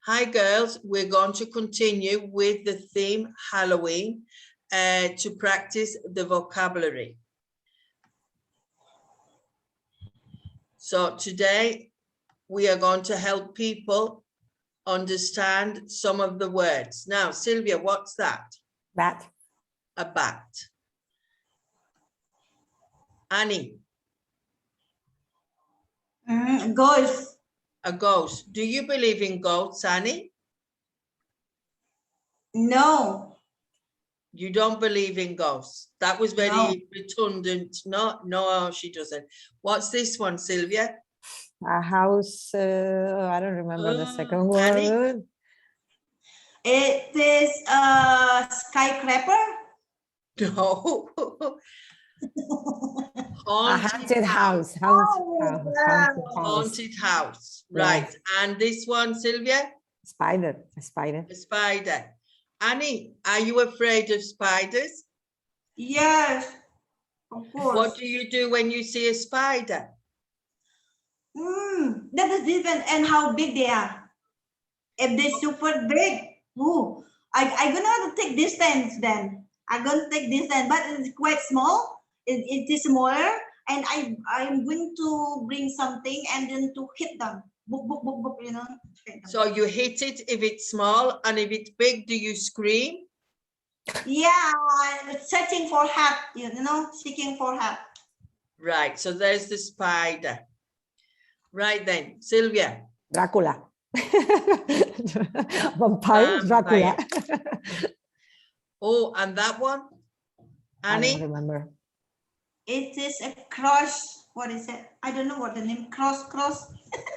Hi girls, we're going to continue with the theme Halloween to practice the vocabulary. So today we are going to help people understand some of the words. Now, Sylvia, what's that? Bat. A bat. Annie? Ghost. A ghost. Do you believe in ghosts, Annie? No. You don't believe in ghosts. That was very No. redundant. No, she doesn't. What's this one, Sylvia? A house. I don't remember the second Annie? word. It is a skyscraper. No. A haunted house. Haunted house. Right. Yes. And this one, Sylvia? Spider. A spider. A spider. Annie, are you afraid of spiders? Yes, of course. What do you do when you see a spider? That is different, and how big they are. If they're super big, I'm gonna take distance then. I'm gonna take distance, but it's quite small. It is smaller, and I'm going to bring something and then to hit them. Boop, boop, boop, boop, you know. So you hit it if it's small, and if it's big, do you scream? Yeah, searching for help, seeking for help. Right, so there's the spider. Right then, Sylvia. Dracula. Vampire. Dracula. Oh, and that one? Annie? I don't remember. It is a cross. What is it? I don't know what the name. Cross.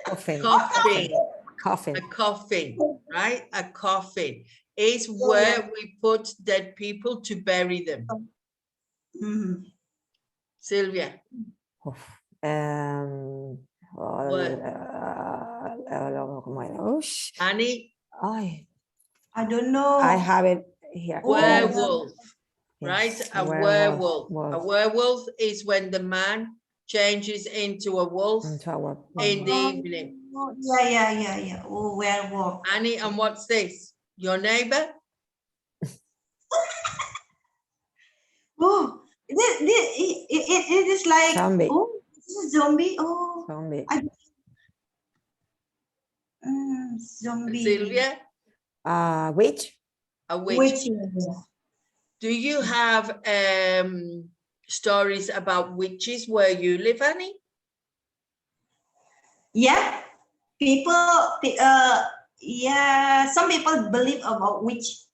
Coffin. Coffin. A coffin, right? A coffin is where we put dead people to bury them. Sylvia. Oh my gosh. Annie. I don't know. I have it here. Werewolf. Yes. Right? A werewolf. A werewolf is when the man changes into a wolf in the evening. Yeah. Oh, werewolf. Annie, and what's this? Your neighbor? Oh, it is like zombie. Oh, this is zombie. Oh, zombie. Zombie. Sylvia? Witch. A witch. Do you have stories about witches where you live, Annie? Yeah, some people believe about witch,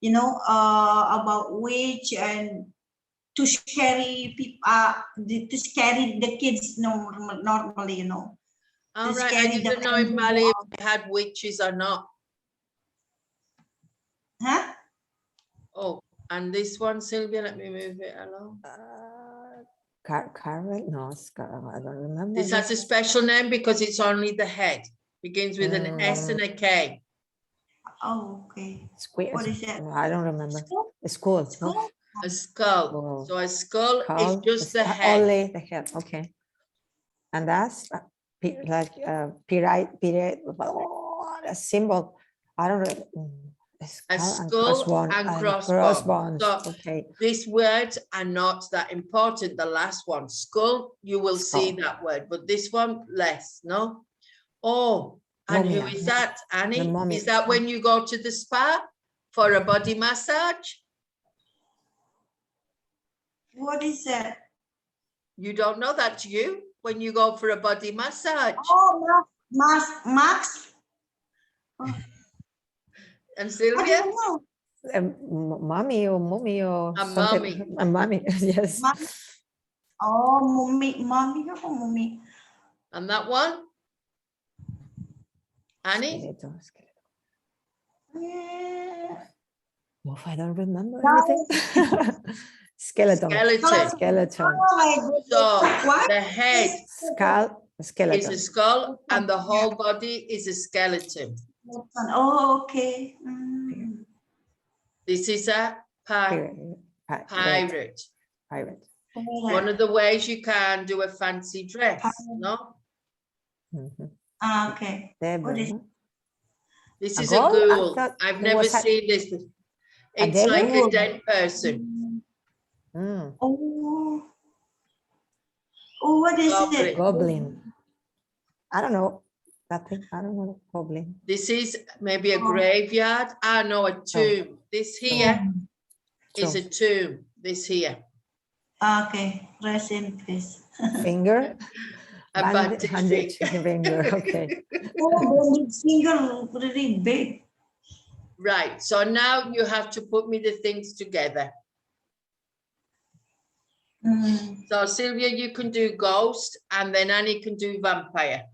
about witch and to scary people, to scary the kids normally, All right, I didn't know in Mali if they had witches or not. Huh? Oh, and this one, Sylvia, let me move it along. Carrot? No, I don't remember. This has a special name because it's only the head. Begins with an S and a K. Oh, okay. What is that? I don't remember. A skull. No? A skull. Oh. So a skull is just the head. Only the head. Okay. And that's like period. A symbol. I don't know. A skull and crossbones. So okay. These words are not that important. The last one, skull, you will see that word, but this one less, no? Oh, and who is that, Annie? Is that when you go to the spa for a body massage? What is that? You don't know that, do you? When you go for a body massage. Oh, Max. Oh. And Sylvia? Mommy or a something. mommy. A mommy, yes. Oh, mommy. And that one? Annie? Skeleton. Yeah. Oh, I don't remember anything. Skeleton. Oh, so the head skeleton is a skull and the whole body is a skeleton. Oh, okay. This is a pirate. One of the ways you can do a fancy dress, no? Okay. What is This A is a ghoul? I ghoul. thought I've it never was a- seen this. a It's like a devil? dead person. Mm, Oh. Oh, what is Goblin. it? goblin. I don't know. Nothing. I don't know. Goblin. This is maybe a Oh. graveyard. Ah, no, a tomb. This here is a tomb. This here. Okay, rest in peace. Finger. A bandage Bandage finger. finger. Okay. Oh, the finger really big. Right. So now you have to put me the things together. Mm. So Sylvia, you can do ghost, and then Annie can do vampire.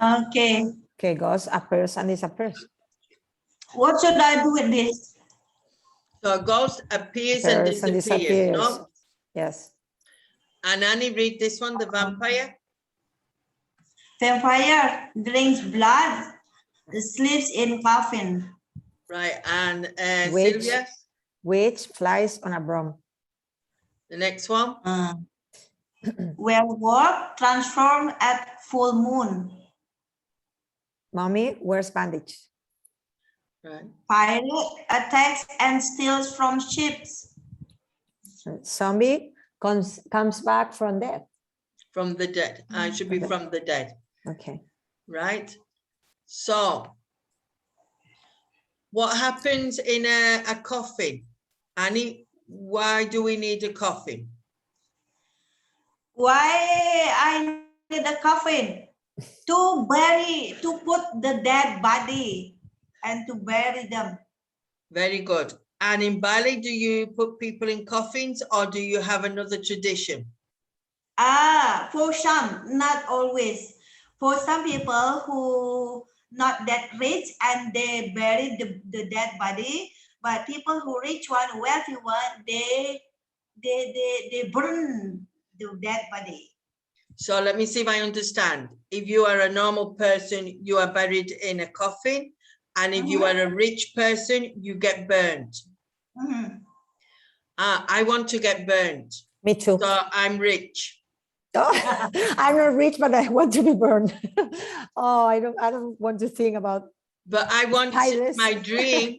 Okay. Okay, ghost appears and disappears. What should I do with this? So ghost appears and Appears and disappears, disappears. no? Yes. And Annie, read this one, the vampire. Vampire drinks blood, sleeps in coffin. Right, and Witch. Sylvia, Witch flies on a broom. the next one. Werewolf transform at full moon. Mommy wears bandage. Right. Pirate attacks and steals from ships. Zombie comes back from death. From the dead. I should be from the dead. Okay. Right. So what happens in a coffin? Annie, why do we need a coffin? Why I need a coffin? To put the dead body and to bury them. Very good. And in Bali, do you put people in coffins or do you have another tradition? For some, not always. For some people who not that rich and they bury the dead body, but people who rich one, wealthy one, they burn the dead body. So let me see if I understand. If you are a normal person, you are buried in a coffin. And if you are a rich person, you get burned. I want to get burned. Me too. So I'm rich. Oh, I'm not rich, but I want to be burned. Oh, I don't want to think about. But I want spiders. my dream,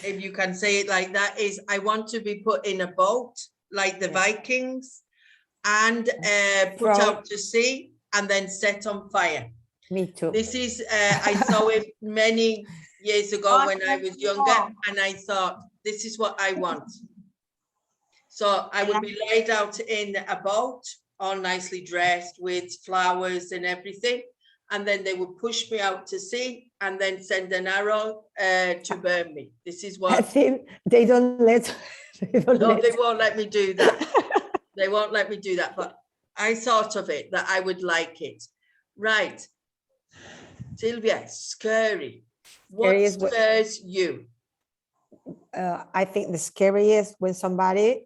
if you can say it like that, is I want to be put in a boat like the Vikings and put out to sea and then set on fire. Me too. This is, I saw it many years ago when I was younger, and I thought, this is what I want. So I would be laid out in a boat, all nicely dressed with flowers and everything. And then they would push me out to sea and then send an arrow to burn me. This is what. I think they don't let. They won't let me do that. They won't let me do that. But I thought of it that I would like it. Right. Sylvia, scary. What scares you? I think the scariest when somebody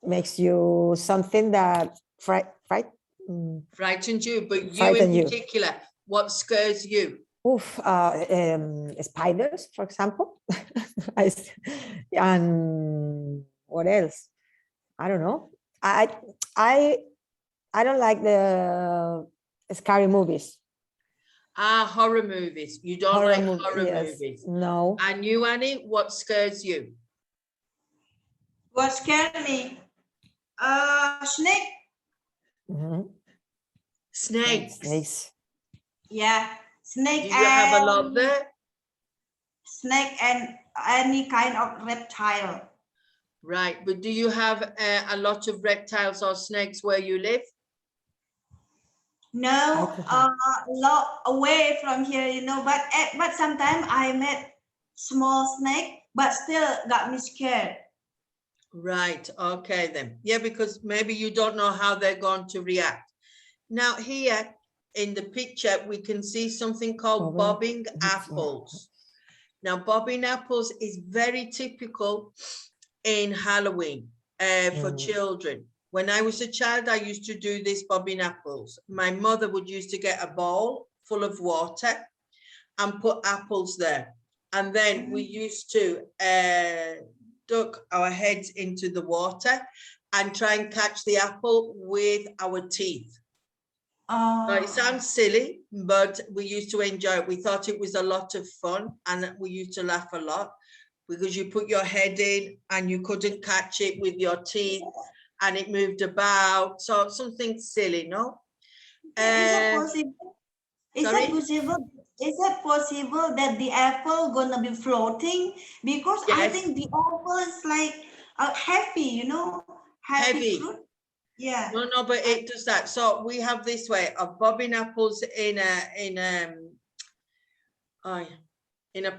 makes you something that frightens you, but you in particular, what scares you? Spiders, for example. And what else? I don't know. I don't like the scary movies. Horror movies. You don't like horror movies? No. And you, Annie, what scares you? What scares me? Snake. Snakes. Yeah, snake. Do you have a lot there? Snake and any kind of reptile. Right, but do you have a lot of reptiles or snakes where you live? No, a lot away from here, you know. But sometimes I met small snake, but still got me scared. Right. Okay, then. Yeah, because maybe you don't know how they're going to react. Now, here in the picture, we can see something called bobbing apples. Now, bobbing apples is very typical in Halloween for children. When I was a child, I used to do this bobbing apples. My mother would used to get a bowl full of water and put apples there. And then we used to duck our heads into the water and try and catch the apple with our teeth. It sounds silly, but we used to enjoy it. We thought it was a lot of fun, and we used to laugh a lot because you put your head in and you couldn't catch it with your teeth and it moved about. So something silly, no? Is it possible? Is sorry? it possible? Is it possible that the apple gonna be floating? Because I Yes. think the apple is like heavy, you know, Heavy. fruit. Yeah. No, but it does that. So we have this way of bobbing apples in a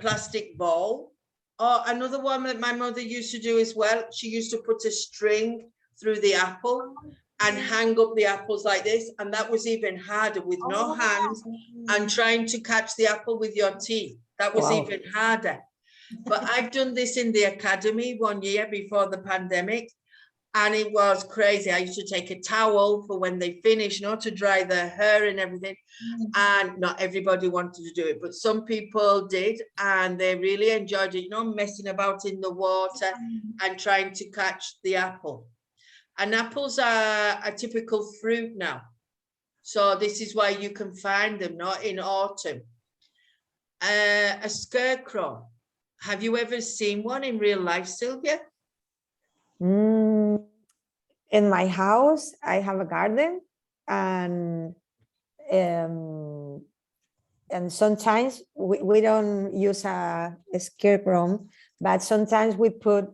plastic bowl. Or another one that my mother used to do as well. She used to put a string through the apple and hang up the apples like this, and that was even harder with no hands and trying to catch the apple with your teeth. That was even harder. But I've done this in the academy 1 year before the pandemic, and it was crazy. I used to take a towel for when they finish, you know, to dry their hair and everything. And not everybody wanted to do it, but some people did, and they really enjoyed it, you know, messing about in the water and trying to catch the apple. And apples are a typical fruit now. So this is why you can find them, not in autumn. A scarecrow. Have you ever seen one in real life, Sylvia? In my house, I have a garden, and sometimes we don't use a scarecrow, but sometimes we put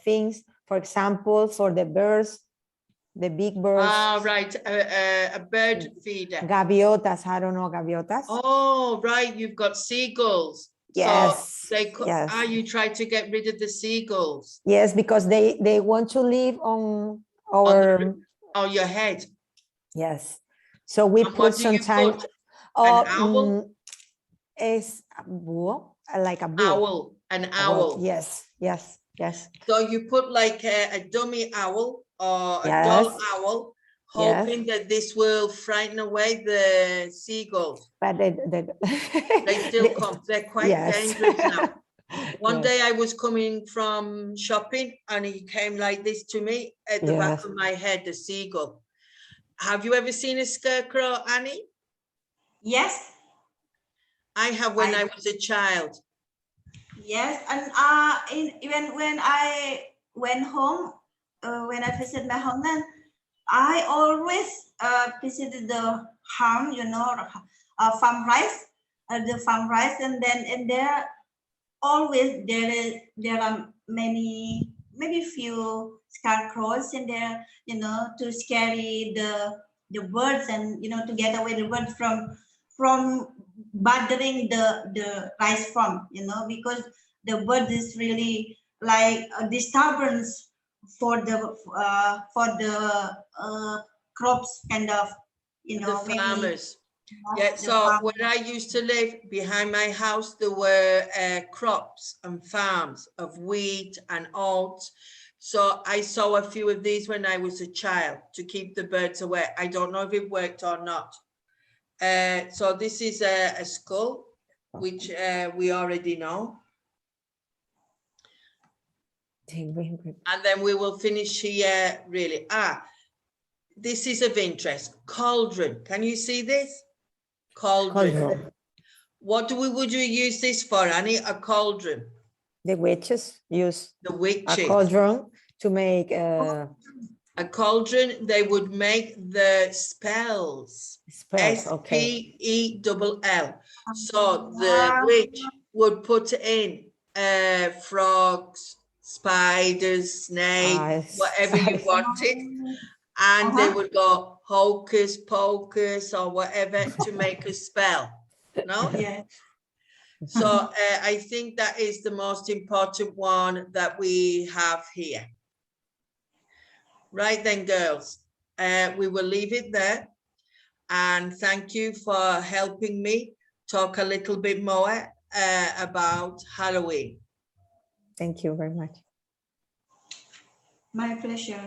things, for example, for the birds, the big birds. Ah, right, a bird feeder. Gaviotas, I don't know, gaviotas. Oh, right, you've got seagulls. Yes. So they yes. you try to get rid of the seagulls. Yes, because they want to live on our on your head. Yes. So we put sometimes an owl? Is like a owl. An owl. Yes, yes, yes. So you put like a dummy owl or a doll owl, hoping that this will frighten away the seagulls. But they still come. They're quite dangerous now. One day I was coming from shopping and he came like this to me at the back of my head, a seagull. Have you ever seen a scarecrow, Annie? Yes. I have when I was a child. Yes, and even when I went home, when I visited my homeland, I always visited the farm, you know, farm rice, the farm rice, and there always there are maybe few scarecrows in there, you know, to scare the birds, and you know, to get away the birds from bothering the rice farm, you know, because the bird is really like a disturbance for the crops, kind of, you know, the farmers. Maybe, so where I used to live, behind my house, there were crops and farms of wheat and oats. So I saw a few of these when I was a child to keep the birds away. I don't know if it worked or not. So this is a skull, which we already know. And then we will finish here, really. This is of interest. Cauldron. Can you see this? Cauldron. What would you use this for, Annie? A cauldron? The witches use the witches. A cauldron to make a cauldron. They would make the spells. S-P-E-L-L. So the witch would put in frogs, spiders, snakes, whatever you wanted, and they would go hocus pocus or whatever to make a spell. No? Yeah. So I think that is the most important one that we have here. Right then, girls, we will leave it there. And thank you for helping me talk a little bit more about Halloween. Thank you very much. My pleasure.